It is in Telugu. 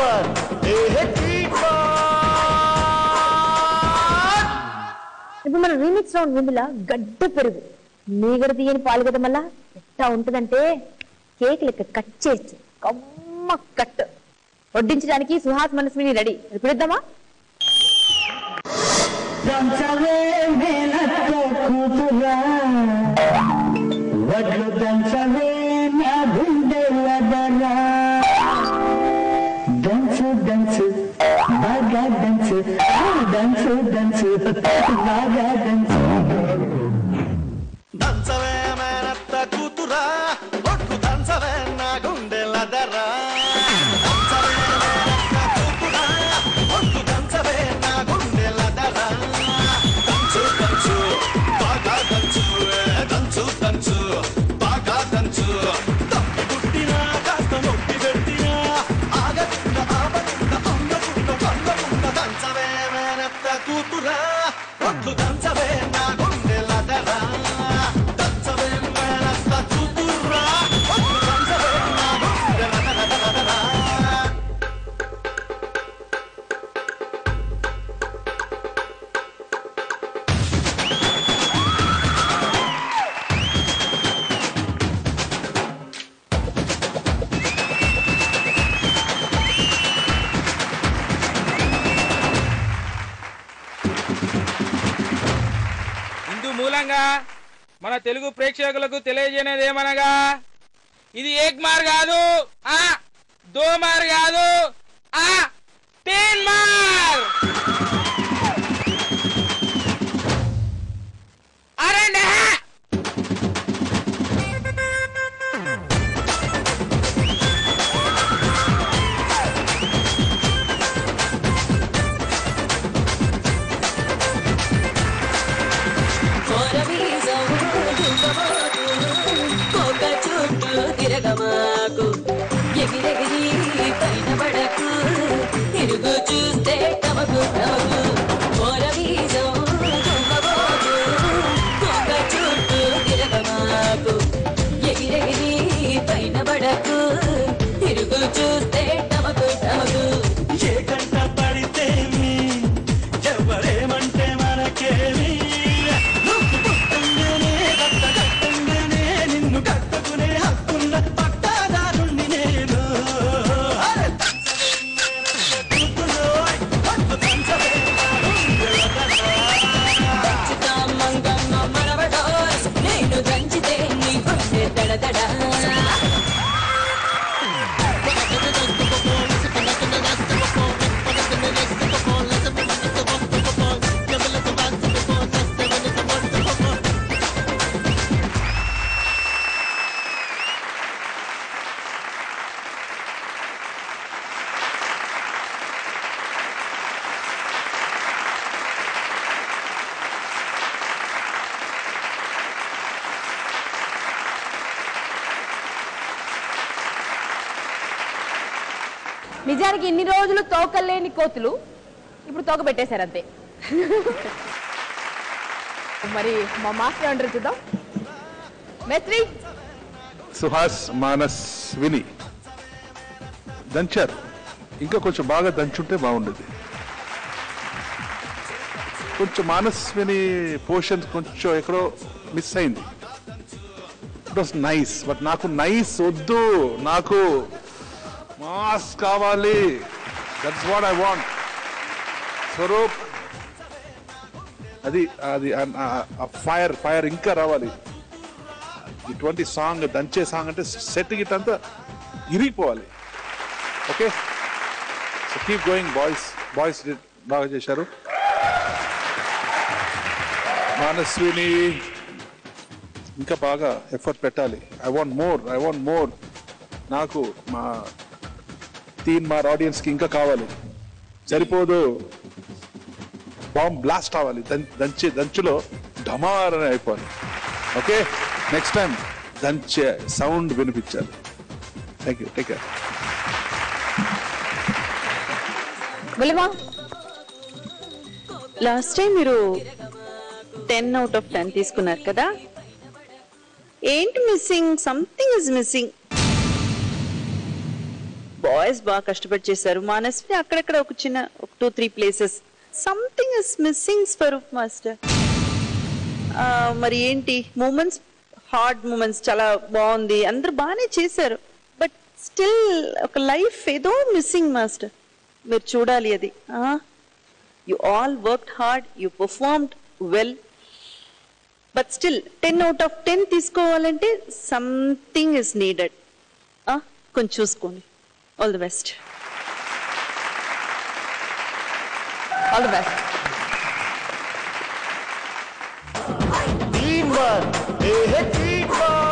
1 ఇప్పుడు మన రీమిక్స్ రౌండ్ ముందులా గడ్డ పెరుగు మీగడ తీయని పాలు కదా మళ్ళా ఎట్లా ఉంటుందంటే కేక్ లెక్క కట్ చేయొచ్చు కమ్మ కట్ వడ్డించడానికి సుహాస్ మనస్విని రెడీ పిలుద్దామా దంచవే మేనత్త కూతురా ఒట్టు దంచవే నా గుండెలదరా దంచవే మేనత్త కూతురా ఒట్టు దంచవే నా గుండెలదరా దంచు దంచు బాగా దంచు దంచు దంచు బాగా దంచు తప్పి పుట్టినా కాస్త నొప్పి పెట్టినా ఆగకుండా ఆపకుండా అందకుండా కందకుండా దంచవే మేనత్త కూతురా ఒట్టు దంచవే నా గుండెలదరా దంచవే మేనత్త కూతురా ఒట్టు దంచవే నా గుండెలదరా ఇందు మూలంగా మన తెలుగు ప్రేక్షకులకు తెలియజేయనేది ఏమనగా ఇది ఏక్ మార్ కాదు దో మార్ కాదు తీన్ మార్ అరే తిరగమాకు ఎగిరెగిరి పైన పడకు తిరుగు చూస్తే తమకు తమకు పోరవీజం తుంగబోదు కొంగ చుట్టూ తిరగమాకు ఎగిరెగిరి పైన పడకు తిరుగు చూస్తే తమకు తమకు ఏ కంట పడితే మీ ఎవరేమంటే మనకేమి నువ్వు పుట్టంగానే కట్టంగానే నిన్ను కట్టుకునే హక్కున్న పట్టాదారుణ్ణి నేను మంగమ్మ మనవడో నేను దంచితే నీ గుండె దడదడ నిజానికి ఇన్ని రోజులు తోకలేని కోతులు ఇప్పుడు తోక పెట్టేశారు అంతే మరి మా మాస్టర్ అంటారు చూద్దాం మేస్త్రి సుహాస్ మానస్విని దంచారు ఇంకా కొంచెం బాగా దంచుంటే బాగుండేది కొంచెం మానస్విని పోర్షన్ కొంచెం ఎక్కడో మిస్ అయింది ఇట్ వాస్ నైస్ బట్ నాకు నైస్ వద్దు నాకు మాస్ కావాలి that's what I want Swaroop అది అది ఫైర్ ఫైర్ ఇంకా రావాలి ఇటువంటి సాంగ్ దంచే సాంగ్ అంటే సెట్ గిట్ అంతా ఇరిగిపోవాలి okay so keep going boys boys బాగా చేశారు మానస్విని ఇంకా బాగా ఎఫర్ట్ పెట్టాలి ఐ వాంట్ మోర్ నాకు మా తీన్ మార్ ఆడియన్స్కి ఇంకా కావాలి సరిపోదు బాంబ్ బ్లాస్ట్ అవ్వాలి దంచులో ఢమార్ అని అయిపోవాలి ఓకే నెక్స్ట్ టైం దంచే సౌండ్ వినిపించాలి thank you take care last time మీరు 10 out of 10 తీసుకున్నారు కదా ఏంటి missing something is missing boys బాగా కష్టపడి చేశారు. మానస్వి అక్కడక్కడ ఒక చిన్న 2-3 places something is missing Swaroop master. మరి ఏంటి మూమెంట్స్, హార్డ్ మూమెంట్స్ చాలా బాగుంది, అందరు బాగానే చేశారు. బట్ స్టిల్ ఒక లైఫ్ ఏదో మిస్సింగ్ మాస్టర్. మీరు చూడాలి అది. You all worked hard, you performed well, but still 10 out of 10 తీసుకోవాలంటే సంథింగ్ ఇస్ నీడెడ్. కొంచెం చూసుకోండి. All the best. All the best. Team work, team work.